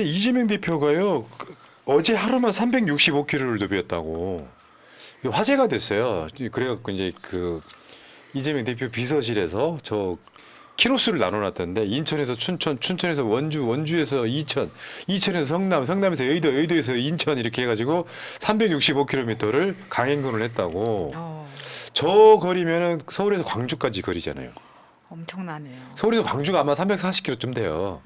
이재명 대표가요, 어제 하루만 365km를 누볐다고 화제가 됐어요. 그래갖고 이제 그 이재명 대표 비서실에서 저 키로수를 나눠놨던데, 인천에서 춘천, 춘천에서 원주, 원주에서 이천, 이천에서 성남, 성남에서 여의도, 여의도에서 인천 이렇게 해가지고 365km를 강행군을 했다고. 저 거리면은 서울에서 광주까지 거리잖아요. 엄청나네요. 서울에서 광주가 아마 340km쯤 돼요.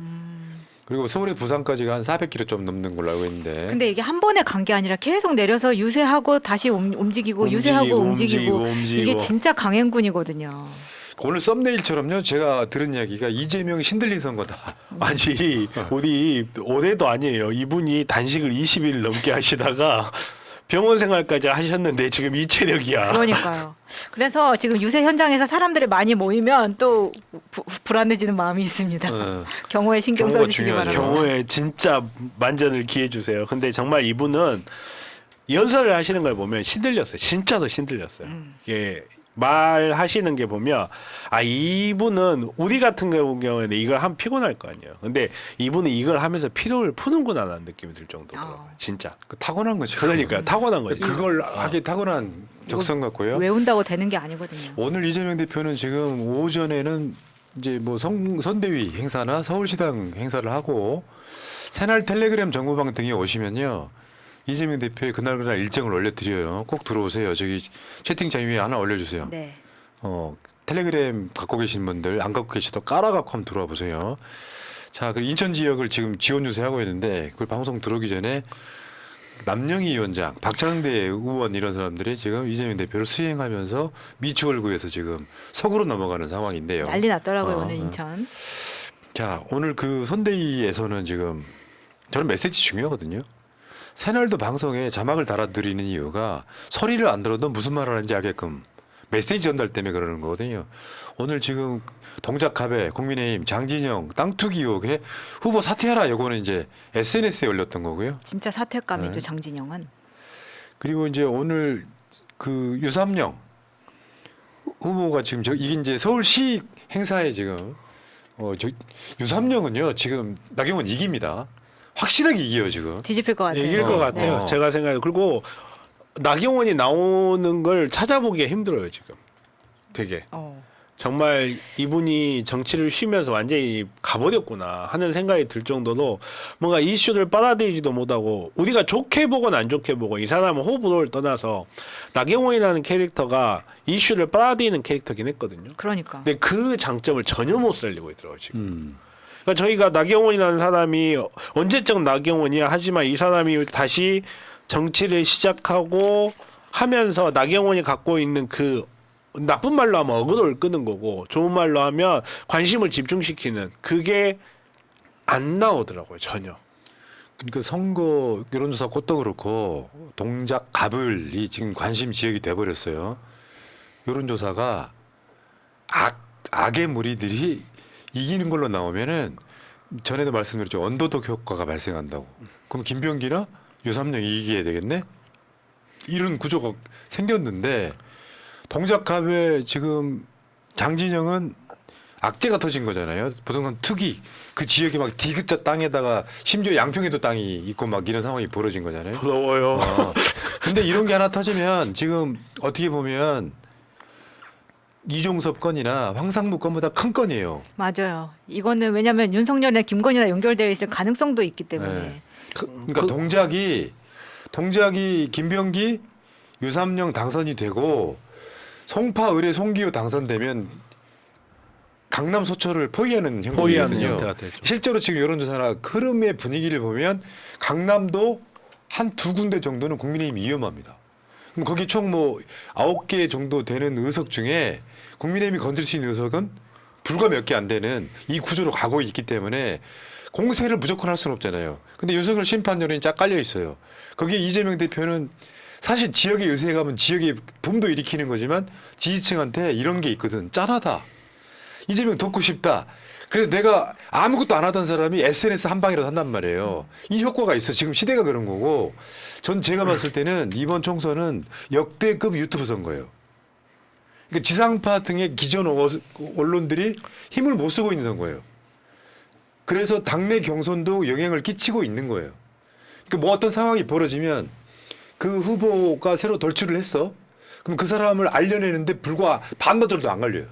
그리고 서울에서 부산까지가 한 400km 좀 넘는 걸로 알고 있는데. 근데 이게 한 번에 간 게 아니라 계속 내려서 유세하고 다시 움직이고 유세하고 움직이고 이게 진짜 강행군이거든요. 오늘 썸네일처럼요, 제가 들은 이야기가 이재명이 신들린 선거다. 아니 우리 올해도 아니에요. 이분이 단식을 20일 넘게 하시다가 병원 생활까지 하셨는데 지금 이 체력이야. 그러니까요. 그래서 지금 유세 현장에서 사람들이 많이 모이면 또 불안해지는 마음이 있습니다. 경호에 신경 경호가 써주시기 중요하죠. 바랍니다. 경호에 진짜 만전을 기해 주세요. 근데 정말 이분은 연설을 하시는 걸 보면 신들렸어요. 진짜로 신들렸어요. 이게 말하시는 게 보면 이분은 우리 같은 경우에는 이걸 하면 피곤할 거 아니에요. 근데 이분은 이걸 하면서 피로를 푸는구나 라는 느낌이 들 정도더라고요. 진짜. 그 타고난 거죠. 그러니까 타고난 거죠. 그걸 하기 타고난 적성 같고요. 외운다고 되는 게 아니거든요. 오늘 이재명 대표는 지금 오전에는 이제 뭐 선대위 행사나 서울시당 행사를 하고, 새날 텔레그램 정보방 등에 오시면요, 이재명 대표의 그날 일정을 올려드려요. 꼭 들어오세요. 저기 채팅창 위에 하나 올려주세요. 네. 텔레그램 갖고 계신 분들, 안 갖고 계시도 깔아갖고 한번 들어와 보세요. 자, 그리고 인천 지역을 지금 지원 유세하고 있는데, 그 방송 들어오기 전에 남영희 위원장, 박창대 의원 이런 사람들이 지금 이재명 대표를 수행하면서 미추홀구에서 지금 서구로 넘어가는 상황인데요. 난리 났더라고요 오늘 인천. 자, 오늘 그 선대위에서는 지금 저는 메시지 중요하거든요. 새날도 방송에 자막을 달아드리는 이유가 소리를 안 들어도 무슨 말을 하는지 알게끔 메시지 전달 때문에 그러는 거거든요. 오늘 지금 동작갑에 국민의힘 장진영 땅 투기 의혹에 후보 사퇴하라, 요거는 이제 SNS에 올렸던 거고요. 진짜 사퇴감이죠. 네. 장진영은. 그리고 이제 오늘 그 유삼영 후보가 지금 이게 이제 서울시 행사에 지금 유삼영은요 지금 나경원 이깁니다. 확실하게 이겨요 지금. 뒤집힐 것 같아요. 이길 것 같아요. 네. 제가 생각해. 그리고 나경원이 나오는 걸 찾아보기가 힘들어요 지금. 되게 정말 이분이 정치를 쉬면서 완전히 가버렸구나 하는 생각이 들 정도로 뭔가 이슈를 빨아들이지도 못하고, 우리가 좋게 보건 안 좋게 보건 이 사람은 호불호를 떠나서 나경원이라는 캐릭터가 이슈를 빨아들이는 캐릭터긴 했거든요. 그러니까. 근데 그 장점을 전혀 못 살리고 있더라고요 지금. 그러니까 저희가 나경원이라는 사람이 언제적 나경원이야 하지만 이 사람이 다시 정치를 시작하고 하면서 나경원이 갖고 있는 그 나쁜 말로 하면 어그로를 끄는 거고, 좋은 말로 하면 관심을 집중시키는, 그게 안 나오더라고요 전혀. 그러니까 선거 여론조사 그것도 그렇고 동작갑을이 지금 관심 지역이 돼버렸어요. 여론조사가 악의 무리들이 이기는 걸로 나오면은, 전에도 말씀드렸죠, 언더독 효과가 발생한다고. 그럼 김병기나 유삼영이 이겨야 되겠네? 이런 구조가 생겼는데, 동작갑에 지금 장진영은 악재가 터진 거잖아요. 부동산 투기, 그 지역에 막 디귿자 땅에다가 심지어 양평에도 땅이 있고 막 이런 상황이 벌어진 거잖아요. 부러워요. 근데 이런 게 하나 터지면 지금 어떻게 보면 이종섭 건이나 황상무 건보다 큰 건이에요. 맞아요. 이거는 왜냐하면 윤석열이나 김건희나 연결되어 있을 가능성도 있기 때문에. 네. 그러니까 동작이 김병기, 유삼영 당선이 되고 송파, 의뢰, 송기호 당선되면 강남 소초를 포위하는 포위하는 형국이거든요. 형태가 되죠. 실제로 지금 여론조사나 흐름의 분위기를 보면 강남도 한 두 군데 정도는 국민의힘이 위험합니다. 그럼 거기 총 뭐 9개 정도 되는 의석 중에 국민의힘이 건질 수 있는 의석은 불과 몇 개 안 되는 이 구조로 가고 있기 때문에 공세를 무조건 할 수는 없잖아요. 근데 윤석열 심판 여론이 쫙 깔려 있어요. 거기에 이재명 대표는 사실 지역에 요새에 가면 지역에 붐도 일으키는 거지만 지지층한테 이런 게 있거든. 짠하다. 이재명 돕고 싶다. 그래서 내가 아무것도 안 하던 사람이 SNS 한 방이라도 한단 말이에요. 이 효과가 있어. 지금 시대가 그런 거고. 전 제가 봤을 때는 이번 총선은 역대급 유튜브 선거예요. 그러니까 지상파 등의 기존 언론들이 힘을 못 쓰고 있는 선거예요. 그래서 당내 경선도 영향을 끼치고 있는 거예요. 그러니까 뭐 어떤 상황이 벌어지면 그 후보가 새로 돌출을 했어. 그럼 그 사람을 알려내는데 불과 반나절도 안 걸려요.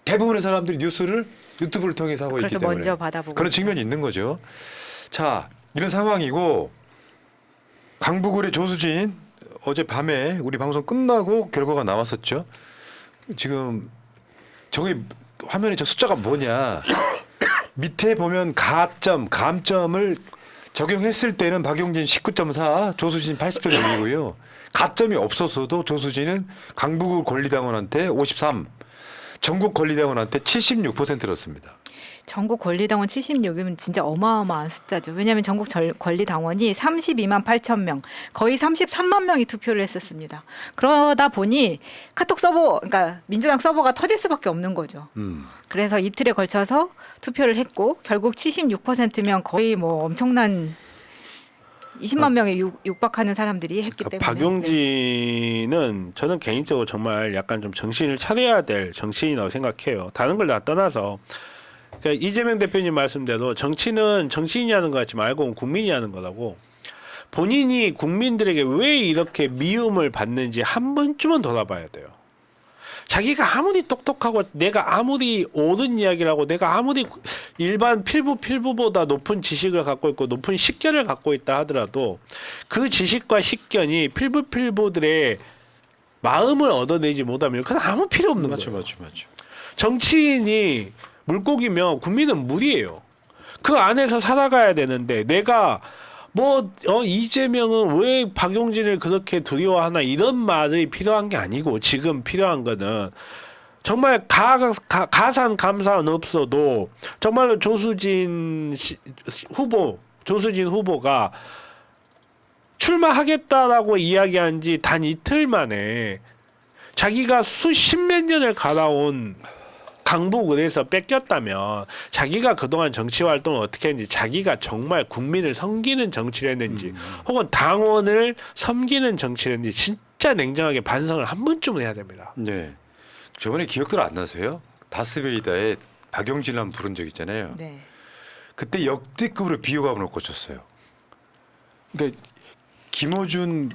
대부분의 사람들이 뉴스를 유튜브를 통해서 하고 있기 그래서 때문에 먼저 받아보고 그런 측면이 있는 거죠. 자, 이런 상황이고 강북을의 조수진 어제 밤에 우리 방송 끝나고 결과가 나왔었죠. 지금 저기 화면에 저 숫자가 뭐냐. 밑에 보면 감점을 적용했을 때는 박용진 19.4, 조수진 80.0이고요. 가점이 없었어도 조수진은 강북을 권리당원한테 53, 전국 권리당원한테 76%였습니다. 전국 권리당원 76이면 진짜 어마어마한 숫자죠. 왜냐하면 전국 권리당원이 32만 8천 명, 거의 33만 명이 투표를 했었습니다. 그러다 보니 카톡 서버, 그러니까 민주당 서버가 터질 수밖에 없는 거죠. 그래서 이틀에 걸쳐서 투표를 했고 결국 76%면 거의 뭐 엄청난 20만 명에 육박하는 사람들이 했기 때문에. 박용진은 저는 개인적으로 정말 약간 좀 정신을 차려야 될 정치인이라고 생각해요. 다른 걸 다 떠나서 그러니까 이재명 대표님 말씀대로 정치는 정치인이 하는 것 같지 말고 국민이 하는 거라고. 본인이 국민들에게 왜 이렇게 미움을 받는지 한 번쯤은 돌아봐야 돼요. 자기가 아무리 똑똑하고 내가 아무리 옳은 이야기를 하고 내가 아무리 일반 필부보다 높은 지식을 갖고 있고 높은 식견을 갖고 있다 하더라도 그 지식과 식견이 필부들의 마음을 얻어내지 못하면 그건 아무 필요 없는 거예요. 맞죠. 정치인이 물고기면 국민은 물이에요. 그 안에서 살아가야 되는데 내가 이재명은 왜 박용진을 그렇게 두려워하나 이런 말이 필요한 게 아니고 지금 필요한 거는 정말 가산 감사는 없어도 정말로 조수진 후보가 출마하겠다라고 이야기한 지 단 이틀 만에 자기가 수십몇 년을 갈아온 강북을에서 뺏겼다면 자기가 그동안 정치 활동을 어떻게 했는지 자기가 정말 국민을 섬기는 정치를 했는지 혹은 당원을 섬기는 정치를 했는지 진짜 냉정하게 반성을 한 번쯤은 해야 됩니다. 네. 저번에 기억들 안 나세요? 다스베이다에 박용진을 한번 부른 적 있잖아요. 네. 그때 역대급으로 비호감을 꽂혔어요. 그러니까 김어준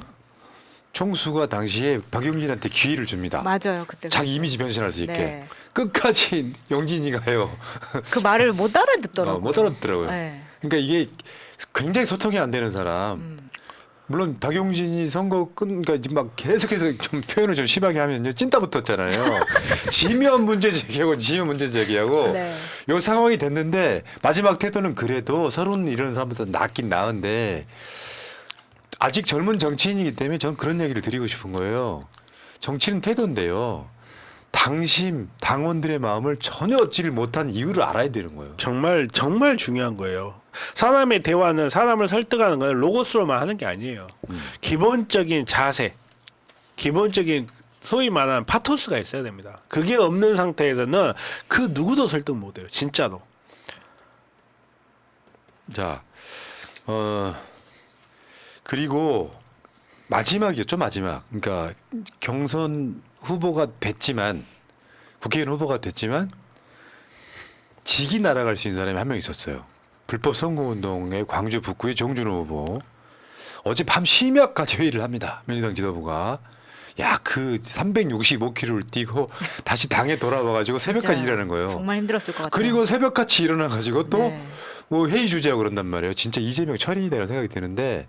총수가 당시에 박용진한테 기회를 줍니다. 맞아요. 그때 자기 이미지 변신할 수 있게. 네. 끝까지 용진이가요. 그 말을 못 알아듣더라고요. 못 알아듣더라고요. 네. 그러니까 이게 굉장히 소통이 안 되는 사람. 물론 박용진이 선거 그러니까 지금 막 계속해서 좀 표현을 좀 심하게 하면요 찐따 붙었잖아요. 지면 문제 제기하고 네. 요 상황이 됐는데 마지막 태도는 그래도 서른 이런 사람보다 낫긴 나은데 아직 젊은 정치인이기 때문에 저는 그런 얘기를 드리고 싶은 거예요. 정치는 태도인데요. 당심, 당원들의 마음을 전혀 얻지를 못한 이유를 알아야 되는 거예요. 정말 중요한 거예요. 사람의 대화는 사람을 설득하는 건 로고스로만 하는 게 아니에요. 기본적인 자세, 기본적인 소위 말하는 파토스가 있어야 됩니다. 그게 없는 상태에서는 그 누구도 설득 못 해요. 진짜로. 자, 그리고 마지막이었죠, 마지막. 그러니까 경선 후보가 됐지만 국회의원 후보가 됐지만 직이 날아갈 수 있는 사람이 한 명 있었어요. 불법 선거운동의 광주 북구의 정준호 후보. 어제 밤 심야까지 회의를 합니다. 민주당 지도부가. 야, 그 365km를 뛰고 다시 당에 돌아와가지고 새벽까지 일하는 거예요. 정말 힘들었을 것 같아요. 그리고 새벽같이 일어나가지고 또 네. 뭐 회의 주재하고 그런단 말이에요. 진짜 이재명 철인이다라는 생각이 드는데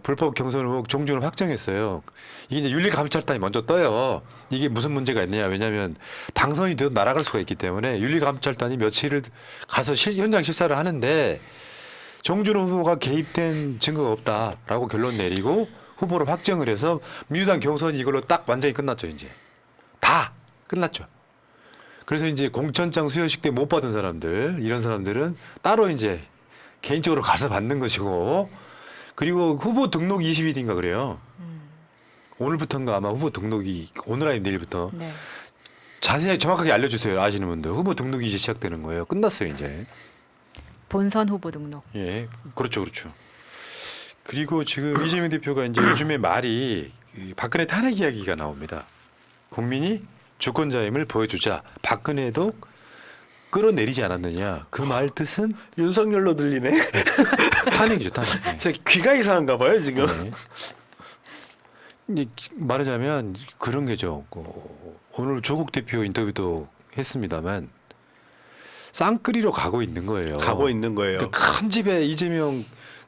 불법 경선 의혹 종준을 확정했어요. 이게 이제 윤리감찰단이 먼저 떠요. 이게 무슨 문제가 있느냐. 왜냐하면 당선이 돼도 날아갈 수가 있기 때문에 윤리감찰단이 며칠을 가서 현장 실사를 하는데 정준호 후보가 개입된 증거가 없다라고 결론 내리고 후보로 확정을 해서 민주당 경선이 이걸로 딱 완전히 끝났죠. 이제 다 끝났죠. 그래서 이제 공천장 수여식 때 못 받은 사람들 이런 사람들은 따로 이제 개인적으로 가서 받는 것이고 그리고 후보 등록 20일인가 그래요. 오늘부터인가 아마 후보 등록이 오늘 아니면 내일부터 네. 자세히 정확하게 알려주세요. 아시는 분들 후보 등록이 이제 시작되는 거예요. 끝났어요 이제. 본선 후보 등록. 예, 그렇죠. 그리고 지금 이재명 대표가 이제 요즘에 말이 박근혜 탄핵 이야기가 나옵니다. 국민이 주권자임을 보여주자. 박근혜도 끌어내리지 않았느냐. 그 말 뜻은 윤석열로 들리네. 탄핵이죠. 탄핵. 제 귀가 이상한가 봐요 지금. 네. 이제 말하자면 그런 게죠. 오늘 조국 대표 인터뷰도 했습니다만 쌍끌이로 가고 있는 거예요. 가고 있는 거예요. 그 큰 집에 이재명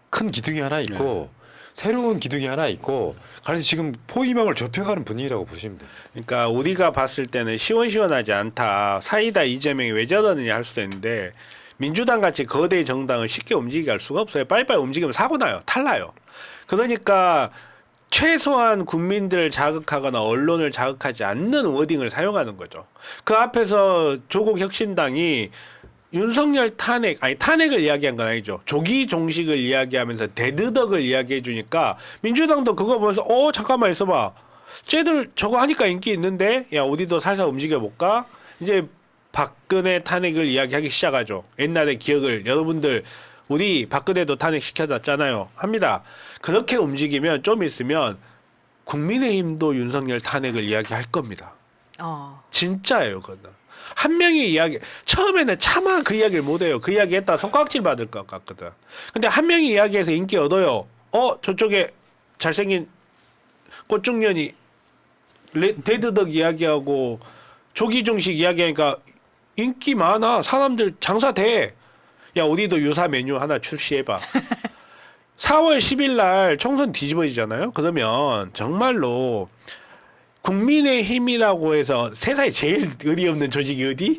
큰 기둥이 하나 있고 새로운 기둥이 하나 있고 그래서 지금 포위망을 좁혀가는 분위기라고 보시면 돼요. 그러니까 우리가 봤을 때는 시원시원하지 않다. 사이다 이재명이 왜 저러느냐 할 수도 있는데 민주당 같이 거대 정당을 쉽게 움직이게 할 수가 없어요. 빨리빨리 움직이면 사고 나요. 탈나요. 그러니까 최소한 국민들을 자극하거나 언론을 자극하지 않는 워딩을 사용하는 거죠. 그 앞에서 조국 혁신당이 윤석열 탄핵을 이야기한 건 아니죠. 조기 종식을 이야기하면서 대드덕을 이야기해 주니까 민주당도 그거 보면서 잠깐만 있어봐. 쟤들 저거 하니까 인기 있는데 야 우리도 살살 움직여 볼까? 이제 박근혜 탄핵을 이야기하기 시작하죠. 옛날의 기억을 여러분들 우리 박근혜도 탄핵 시켜놨잖아요. 합니다. 그렇게 움직이면 좀 있으면 국민의힘도 윤석열 탄핵을 이야기할 겁니다. 진짜예요, 그거는. 한 명이 이야기 처음에는 차마 그 이야기를 못해요. 그 이야기 했다 손가락질 받을 것 같거든. 근데 한 명이 이야기해서 인기 얻어요. 저쪽에 잘생긴 꽃중년이 대드덕 이야기하고 조기종식 이야기하니까 인기 많아. 사람들 장사 돼. 야 우리도 유사 메뉴 하나 출시해봐. 4월 10일 날 총선 뒤집어지잖아요. 그러면 정말로 국민의힘이라고 해서 세상에 제일 의리 없는 조직이 어디?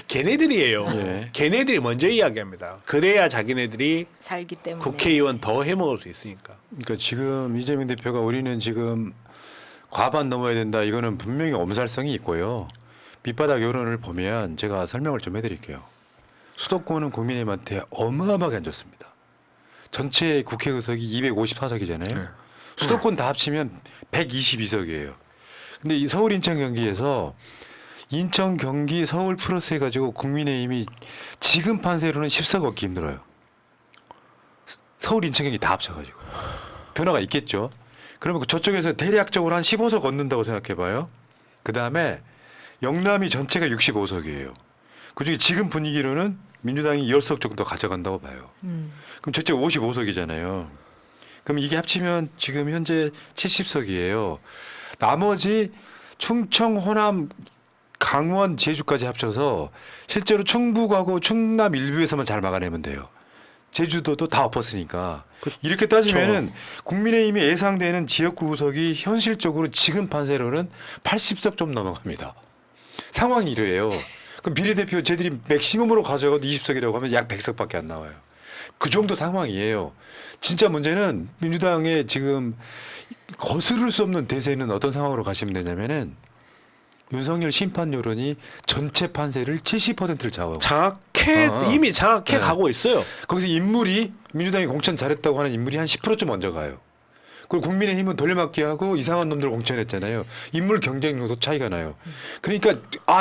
걔네들이에요. 예. 걔네들이 먼저 이야기합니다. 그래야 자기네들이 살기 때문에 국회의원 더 해먹을 수 있으니까. 그러니까 지금 이재명 대표가 우리는 지금 과반 넘어야 된다. 이거는 분명히 엄살성이 있고요. 밑바닥 여론을 보면 제가 설명을 좀 해드릴게요. 수도권은 국민의힘한테 어마어마하게 안 좋습니다. 전체 국회 의석이 254석이잖아요. 네. 수도권 다 합치면 122석이에요. 근데 이 서울, 인천, 경기에서 인천, 경기, 서울 플러스 해가지고 국민의힘이 지금 판세로는 10석 얻기 힘들어요. 서울, 인천, 경기 다 합쳐가지고. 변화가 있겠죠. 그러면 저쪽에서 대략적으로 한 15석 얻는다고 생각해봐요. 그 다음에 영남이 전체가 65석이에요. 그중에 지금 분위기로는 민주당이 10석 정도 가져간다고 봐요. 그럼 저쪽 55석이잖아요. 그럼 이게 합치면 지금 현재 70석이에요. 나머지 충청, 호남, 강원, 제주까지 합쳐서 실제로 충북하고 충남 일부에서만 잘 막아내면 돼요. 제주도도 다 엎었으니까. 이렇게 따지면은 국민의힘이 예상되는 지역구 의석이 현실적으로 지금 판세로는 80석 좀 넘어갑니다. 상황이 이래요. 그럼 비례대표 쟤들이 맥시멈으로 가져가도 20석이라고 하면 약 100석밖에 안 나와요. 그 정도 상황이에요. 진짜 문제는 민주당의 지금 거스를 수 없는 대세는 어떤 상황으로 가시면 되냐면은 윤석열 심판 여론이 전체 판세를 70%를 좌우하고 이미 장악해 네. 가고 있어요. 거기서 인물이 민주당이 공천 잘했다고 하는 인물이 한 10%좀 먼저 가요. 그리고 국민의힘은 돌려막기 하고 이상한 놈들 공천했잖아요. 인물 경쟁력도 차이가 나요. 그러니까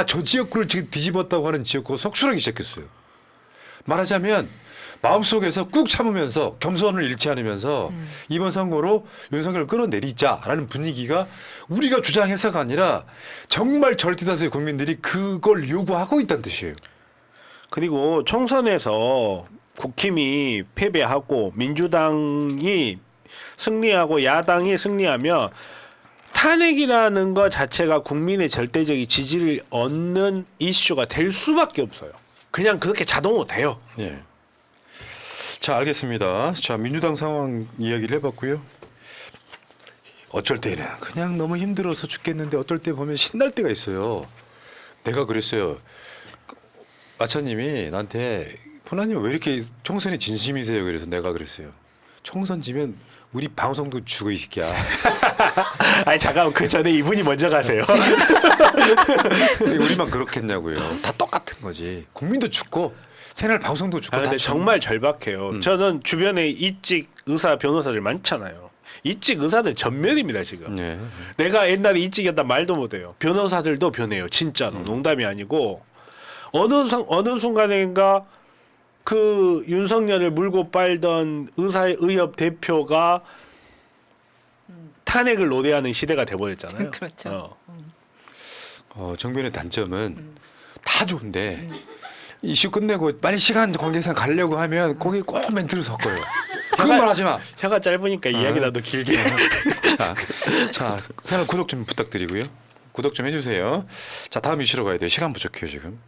저 지역구를 지금 뒤집었다고 하는 지역구가 속출하기 시작했어요. 말하자면 마음속에서 꾹 참으면서 겸손을 잃지 않으면서 이번 선거로 윤석열을 끌어내리자라는 분위기가 우리가 주장해서가 아니라 정말 절대다수의 국민들이 그걸 요구하고 있다는 뜻이에요. 그리고 총선에서 국힘이 패배하고 민주당이 승리하고 야당이 승리하면 탄핵이라는 것 자체가 국민의 절대적인 지지를 얻는 이슈가 될 수밖에 없어요. 그냥 그렇게 자동으로 돼요. 예. 자, 알겠습니다. 자, 민주당 상황 이야기를 해봤고요. 어쩔 때는 그냥 너무 힘들어서 죽겠는데 어떨 때 보면 신날 때가 있어요. 내가 그랬어요. 마차님이 나한테 포나님 왜 이렇게 총선에 진심이세요? 그래서 내가 그랬어요. 총선 지면 우리 방송도 죽어 이 새끼야. 아니 잠깐만 그 전에 이분이 먼저 가세요. 우리만 그렇겠냐고요. 다 똑같은 거지. 국민도 죽고 새날 방송도 죽고. 근데 정말 절박해요. 저는 주변에 이직 의사 변호사들 많잖아요. 이직 의사들 전멸입니다 지금. 네. 내가 옛날에 이직이었다 말도 못해요. 변호사들도 변해요. 진짜로 농담이 아니고 어느 순간인가 그 윤석열을 물고 빨던 의협 대표가 탄핵을 노래하는 시대가 돼버렸잖아요. 그렇죠. 정변의 단점은 다 좋은데 이슈 끝내고 빨리 시간 관계상 가려고 하면 거기 꼭 멘트를 섞어요. 그것만 하지 마. 혀가 짧으니까 이야기 나도 길게. 자, 채널 구독 좀 부탁드리고요. 구독 좀 해주세요. 자, 다음 이슈로 가야 돼요. 시간 부족해요 지금.